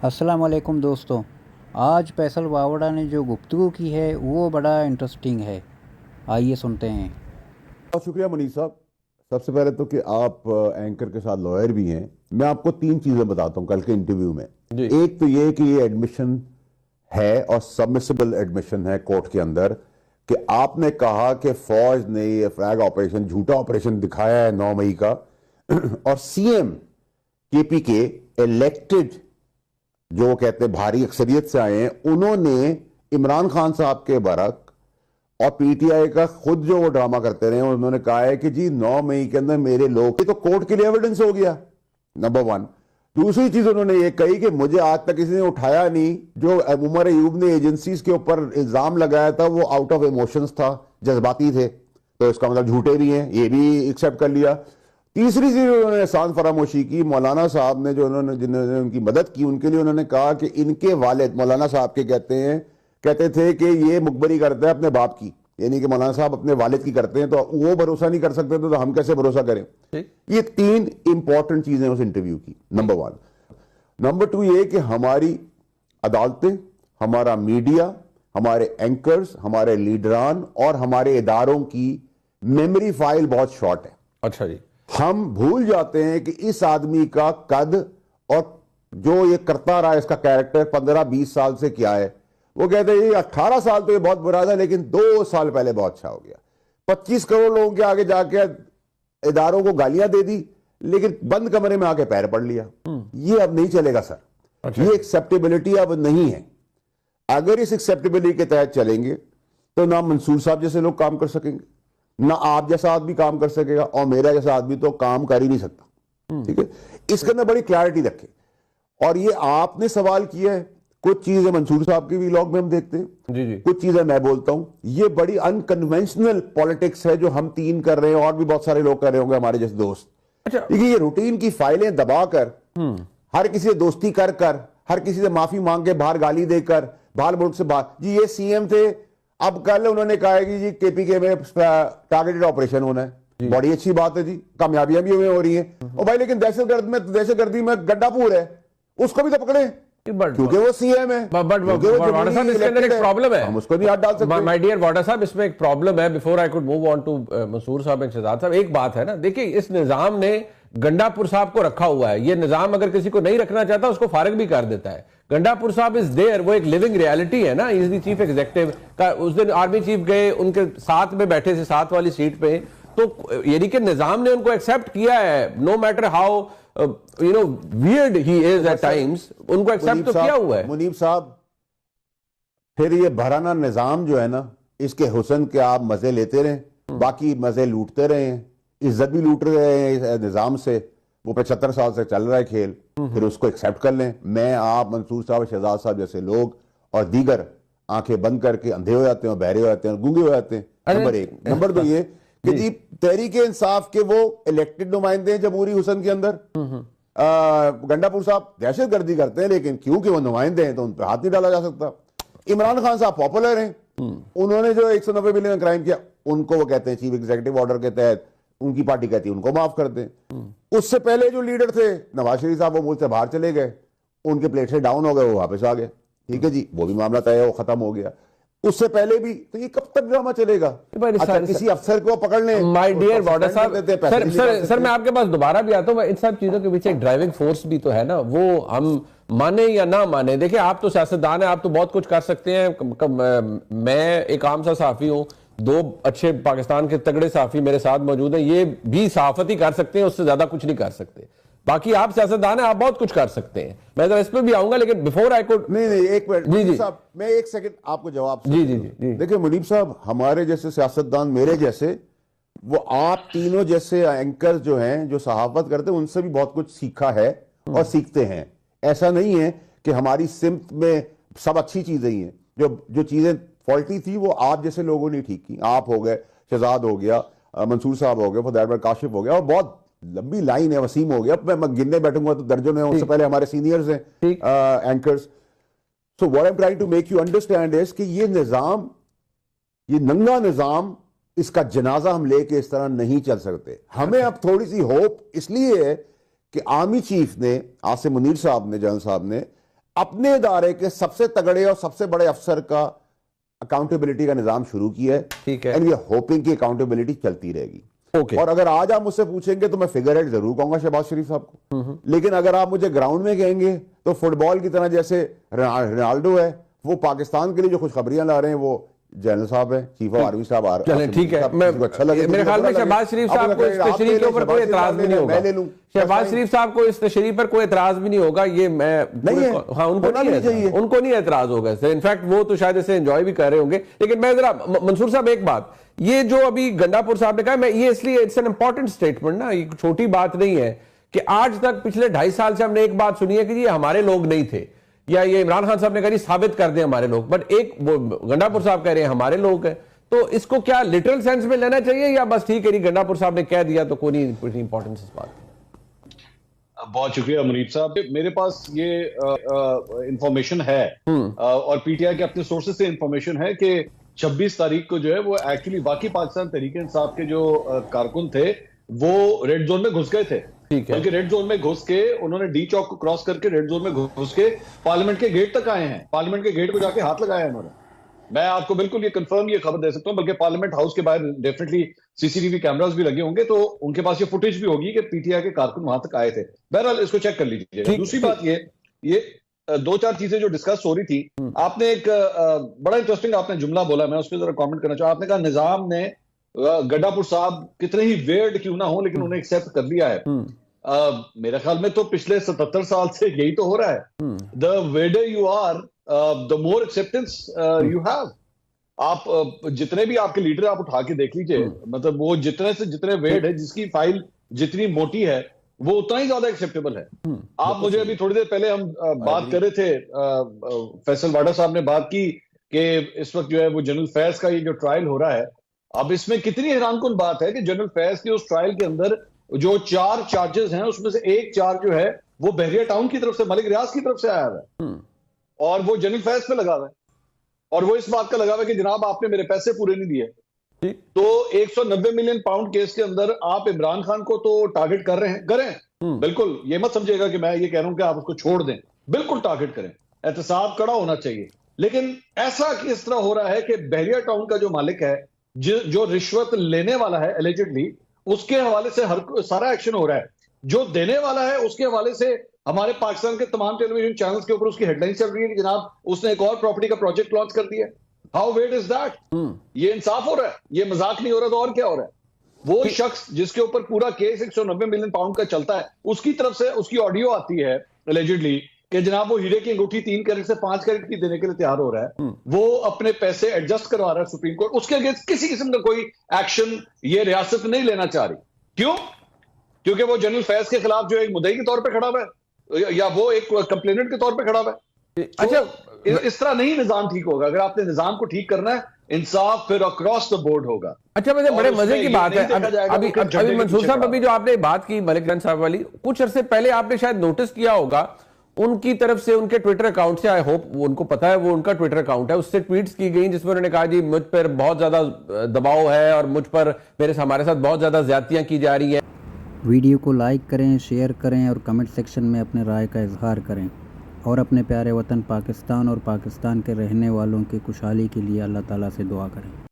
अस्सलाम वालेकुम दोस्तों। आज फैसल वावड़ा ने जो गुफ्तगू की है वो बड़ा इंटरेस्टिंग है। आइए सुनते हैं। बहुत शुक्रिया मुनीर साहब। सबसे पहले तो कि आप एंकर के साथ लॉयर भी हैं। मैं आपको तीन चीज़ें बताता हूँ कल के इंटरव्यू में। एक तो ये कि ये एडमिशन है और सबमिसिबल एडमिशन है कोर्ट के अंदर कि आपने कहा कि फौज ने ये फ्लैग ऑपरेशन झूठा ऑपरेशन दिखाया है 9 मई का और सीएम केपी के इलेक्टेड जो कहते हैं भारी अक्सरियत से आए हैं, उन्होंने इमरान खान साहब के बरक और पीटीआई का खुद जो वो ड्रामा करते रहे, उन्होंने कहा है कि जी 9 मई के अंदर मेरे लोग, ये तो कोर्ट के लिए एविडेंस हो गया नंबर 1। दूसरी चीज उन्होंने ये कही कि मुझे आज तक किसी ने उठाया नहीं। जो उमर अयूब ने एजेंसीज के ऊपर इल्जाम लगाया था वो आउट ऑफ इमोशंस था, जज्बाती थे, तो इसका मतलब झूठे भी हैं, ये भी एक्सेप्ट कर लिया। तीसरी चीज उन्होंने एहसान फरामोशी की। मौलाना साहब ने जो जिन्होंने उनकी मदद की उनके लिए उन्होंने कहा कि इनके वालिद मौलाना साहब के कहते थे कि ये मुखबरी करता है अपने बाप की, यानी कि मौलाना साहब अपने वालिद की करते हैं, तो वो भरोसा नहीं कर सकते तो हम कैसे भरोसा करें। ये तीन इंपॉर्टेंट चीजें उस इंटरव्यू की, नंबर 1। नंबर 2 ये कि हमारी अदालतें, हमारा मीडिया, हमारे एंकर्स, हमारे लीडरान और हमारे इदारों की मेमोरी फाइल बहुत शॉर्ट है। अच्छा जी। हम भूल जाते हैं कि इस आदमी का कद और जो ये करता रहा, इसका कैरेक्टर 15-20 साल से क्या है। वो कहते हैं ये 18 साल तो ये बहुत बुरा था, लेकिन 2 साल पहले बहुत अच्छा हो गया। 25 करोड़ लोगों के आगे जाके इदारों को गालियां दे दी, लेकिन बंद कमरे में आके पैर पड़ लिया। ये अब नहीं चलेगा सर। अच्छा। ये एक्सेप्टेबिलिटी अब नहीं है। अगर इस एक्सेप्टेबिलिटी के तहत चलेंगे तो ना मंसूर साहब जैसे लोग काम कर सकेंगे, ना आप जैसा आदमी काम कर सकेगा, और मेरा जैसा आदमी तो काम कर ही नहीं सकता। ठीक है, इसके अंदर बड़ी क्लैरिटी रखें। और ये आपने सवाल किया है, कुछ चीजें मंसूर साहब के व्लॉग में हम देखते हैं, जी जी। कुछ चीजें मैं बोलता हूं। ये बड़ी अनकन्वेंशनल पॉलिटिक्स है जो हम तीन कर रहे हैं और भी बहुत सारे लोग कर रहे होंगे हमारे जैसे दोस्त। अच्छा। देखिए, ये रूटीन की फाइलें दबाकर, हर किसी से दोस्ती कर हर किसी से माफी मांग के, बाहर गाली देकर, बाहर मुल्क से बाहर, जी ये सीएम थे, अब कल उन्होंने कहा है कि जी केपीके में टारगेटेड ऑपरेशन होना है। बड़ी अच्छी बात है जी, कामयाबियां भी हो रही हैं। और भाई लेकिन दहशतगर्दी में गड्ढापुर है, उसको भी तो पकड़े क्योंकि वो सीएम है। वाडा साहब, इसके अंदर एक प्रॉब्लम है, हम उसको नहीं हाथ डाल सकते। माय डियर वाडा साहब, इसमें एक प्रॉब्लम है। Before I could move on to Mansoor Sahab and Shahzad साहब, एक बात है ना, देखिए इस निजाम ने गंडापुर साहब को रखा हुआ है। ये निजाम अगर किसी को नहीं रखना चाहता उसको फारिग भी कर देता है। गंडापुर साहब इज देयर, वो एक लिविंग रियलिटी है ना। इज द चीफ एग्जीक्यूटिव का। उस दिन आर्मी चीफ गए, उनके साथ में बैठे थे, साथ वाली सीट पे, तो यानी कि निजाम ने उनको एक्सेप्ट किया है, no matter how weird he is at times, उनको एक्सेप्ट तो किया हुआ है। मुनीब साहब, फिर ये भराना निजाम जो है ना, इसके हुस्न के आप मजे लेते रहे, बाकी मजे लूटते रहे हैं, इज्जत भी लूट रहे हैं निजाम से। वो 75 साल से चल रहा है खेल, फिर उसको एक्सेप्ट कर लें। मैं, आप, मंसूर साहब, शहजाद साहब जैसे लोग और दीगर आंखें बंद करके अंधे हो जाते हैं, बहरे हो जाते हैं, गूंगे हो जाते हैं। नंबर 1। नंबर 2 ये कि जी तहरीक इंसाफ के वो इलेक्टेड नुमाइंदे हैं जमहूरी हुस्न के अंदर। गंडापुर साहब दहशतगर्दी करते हैं, लेकिन क्योंकि वो नुमाइंदे हैं तो उन पर हाथ नहीं डाला जा सकता। इमरान खान साहब पॉपुलर हैं, उन्होंने जो 190 बिलियन क्राइम किया, उनको वो कहते हैं चीफ एग्जीक्यूटिव ऑर्डर के तहत, उनकी पार्टी कहती है उनको माफ कर दें। उससे पहले जो लीडर थे नवाज शरीफ साहब, वो मुल्क से बाहर चले गए, उनके प्लेट से डाउन हो गए, वो वापस आ गए। ठीक है जी, वो भी मामला तय है, वो खत्म हो गया। उससे पहले भी तो ये कब तक ड्रामा चलेगा? अच्छा, किसी अफसर को पकड़ लें। माय डियर वाडा साहब, सर मैं आपके पास दोबारा भी आता हूँ। इन सब चीजों के पीछे एक ड्राइविंग फोर्स भी तो है ना, वो हम माने या ना माने। देखिए, आप तो सियासतदान हैं, आप तो बहुत कुछ कर सकते हैं। मैं एक आम सा सहाफी हूँ, 2 अच्छे पाकिस्तान के तगड़े सहाफी मेरे साथ मौजूद हैं, ये भी सहाफत ही कर सकते हैं, उससे ज्यादा कुछ नहीं कर सकते। बाकी आप सियासतदान हैं, आप बहुत कुछ कर सकते हैं। मैं तो इस पे भी आऊंगा, लेकिन बिफोर आई कुड, नहीं एक मिनट साहब, मैं 1 सेकंड आपको जवाब। जी जी जी। देखिए मुनीब साहब, हमारे जैसे सियासतदान, मेरे जैसे, वो आप तीनों जैसे एंकर जो हैं, जो सहाफत करते हैं, उनसे भी बहुत कुछ सीखा है और सीखते हैं। ऐसा नहीं है कि हमारी सिमत में सब अच्छी चीजें ही हैं। जो चीजें फॉल्टी थी वो आप जैसे लोगों ने ठीक की। आप हो गए, शहजाद हो गया, मंसूर साहब हो गए, फॉर काशिफ हो गया, और बहुत लंबी लाइन है, वसीम हो गया। मैं गिनने बैठूंगा तो दर्जन है। उससे पहले हमारे सीनियर्स हैं anchors. So what I am trying to make you understand is कि ये निजाम, ये नंगा निजाम, इसका जनाजा हम लेके इस तरह नहीं चल सकते। हमें अब थोड़ी सी होप इसलिए है कि आर्मी चीफ ने, आसिम मुनीर साहब ने, जनरल साहब ने अपने इदारे के सबसे तगड़े और सबसे बड़े अफसर का अकाउंटेबिलिटी का निजाम शुरू किया है। ठीक है। एंड वी आर होपिंग कि अकाउंटेबिलिटी चलती रहेगी। ओके। और अगर आज आप मुझसे पूछेंगे तो मैं फिगर हेड जरूर कहूंगा शहबाज शरीफ साहब को, लेकिन अगर आप मुझे ग्राउंड में कहेंगे तो फुटबॉल की तरह जैसे रोनाल्डो है, वो पाकिस्तान के लिए जो खुशखबरियां ला रहे हैं वो जनरल साहब है, चीफ ऑफ आर्मी साहब। चलें ठीक है, मैं अच्छा लगे, मेरे ख्याल में शहबाज शरीफ साहब को इस तशरीह के ऊपर कोई एतराज भी नहीं होगा। शहबाज शरीफ साहब को इस तशरीह पर कोई एतराज भी नहीं होगा, ये मैं नहीं है। हाँ, उनको नहीं एतराज होगा इससे। इनफैक्ट वो तो शायद इसे एंजॉय भी कर रहे होंगे। लेकिन मैं जरा मंसूर साहब एक बात, ये जो अभी गंडापुर साहब ने कहा, मैं ये इसलिए इट्स एन इंपॉर्टेंट स्टेटमेंट ना, ये छोटी बात नहीं है कि आज तक पिछले 2.5 साल से हमने एक बात सुनी है कि ये हमारे लोग नहीं थे, या ये इमरान खान साहब ने कहा साबित कर दें हमारे लोग, बट एक वो गंडापुर साहब कह रहे हैं हमारे लोग हैं। तो इसको क्या लिटरल सेंस में लेना चाहिए या बस ठीक है गंडापुर साहब ने कह दिया तो कोई नहीं इंपॉर्टेंस इस बात की? बहुत शुक्रिया मुनीब साहब। मेरे पास ये इंफॉर्मेशन है और पीटीआई के अपने सोर्सेज से इंफॉर्मेशन है कि 26 तारीख को जो है वो एक्चुअली वाकई पाकिस्तान तहरीक इंसाफ के जो कारकुन थे वो रेड जोन में घुस गए थे। बल्कि रेड जोन में घुस के उन्होंने डी चौक को क्रॉस करके रेड जोन में घुस के पार्लियामेंट के गेट तक आए हैं। पार्लियामेंट के गेट को जाके हाथ लगाया है उन्होंने। मैं आपको बिल्कुल ये कंफर्म ये खबर दे सकता हूं, बल्कि पार्लियामेंट हाउस के बाहर डेफिनेटली सीसीटीवी कैमरास भी लगे होंगे, तो उनके पास ये फुटेज भी होगी कि पीटीआई के कारकुन वहां तक आए थे। बहरहाल इसको चेक कर लीजिए। दूसरी बात ये 2-4 चीजें जो डिस्कस हो रही थी, आपने एक बड़ा इंटरेस्टिंग आपने जुमला बोला, मैं उस पर जरा कॉमेंट करना चाहूँ। आपने कहा निजाम ने गंडापुर साहब कितने ही वेयर्ड क्यों ना हो लेकिन उन्हें एक्सेप्ट कर लिया है। मेरे ख्याल में तो पिछले 77 साल से यही तो हो रहा है। The weirder you are the more acceptance you have. आप जितने भी आपके लीडर आप उठा के देख लीजिए, मतलब वो जितने से जितने वेड है, जिसकी फाइल जितनी मोटी है वो उतना ही ज्यादा एक्सेप्टेबल है। आप मुझे अभी थोड़ी देर पहले हम बात कर रहे थे, फैसल वाडा साहब ने बात की कि इस वक्त जो है वो जनरल फैज का ये जो ट्रायल हो रहा है, अब इसमें कितनी हैरानकुन बात है कि जनरल फैज के उस ट्रायल के अंदर जो 4 चार्जेस हैं उसमें से एक चार्ज जो है वो बहरिया टाउन की तरफ से, मलिक रियाज की तरफ से आया है और वो जनरल फैज पे लगा हुआ है और वो इस बात का लगा हुआ है कि जनाब आपने मेरे पैसे पूरे नहीं दिए। तो 190 मिलियन पाउंड केस के अंदर आप इमरान खान को तो टारगेट कर रहे हैं, करें, बिल्कुल ये मत समझिएगा कि मैं ये कह रहा हूं कि आप उसको छोड़ दें, बिल्कुल टारगेट करें, एहतसाब कड़ा होना चाहिए। लेकिन ऐसा किस तरह हो रहा है कि बहरिया टाउन का जो मालिक है, जो रिश्वत लेने वाला है एलिजिडली, उसके हवाले से सारा एक्शन हो रहा है। जो देने वाला है उसके हवाले से हमारे पाकिस्तान के तमाम टेलीविजन चैनल्स के ऊपर उसकी हेडलाइन चल रही है कि जनाब उसने एक और प्रॉपर्टी का प्रोजेक्ट लॉन्च कर दिया। How wait is that? ये इंसाफ हो रहा है? ये मजाक नहीं हो रहा तो और क्या हो रहा है? वो शख्स जिसके ऊपर पूरा केस 190 मिलियन पाउंड का चलता है, उसकी तरफ से उसकी ऑडियो आती है एलिजिडली कि जनाब वो हीरे की अंगूठी 3 कैरेट से 5 कैरेट की देने के लिए तैयार हो रहा है, वो अपने पैसे एडजस्ट करवा रहा है सुप्रीम कोर्ट, उसके अगेंस्ट किसी किस्म का कोई एक्शन ये रियासत नहीं लेना चाह रही। क्यों? क्योंकि वो जनरल फैज के खिलाफ जो एक मुद्दई के तौर पे खड़ा हुआ है या वो एक कंप्लेनेंट के तौर पे खड़ा हुआ है। अच्छा, इस तरह नहीं निजाम ठीक होगा। अगर आपने निजाम को ठीक करना है, इंसाफ फिर अक्रॉस द बोर्ड होगा। अच्छा, वैसे बड़े मजे की बात है अभी मंसूर साहब, अभी जो आपने बात की मलिक रियाज साहब वाली, कुछ अरसे पहले आपने शायद नोटिस किया होगा उनकी तरफ से, उनके ट्विटर अकाउंट से, आई होप उनको पता है वो उनका ट्विटर अकाउंट है, उससे ट्वीट्स की गई जिसमें उन्होंने कहा जी मुझ पर बहुत ज्यादा दबाव है और मुझ पर हमारे साथ बहुत ज्यादा ज्यादतियां की जा रही हैं। वीडियो को लाइक करें, शेयर करें और कमेंट सेक्शन में अपने राय का इजहार करें और अपने प्यारे वतन पाकिस्तान और पाकिस्तान के रहने वालों की खुशहाली के लिए अल्लाह ताला से दुआ करें।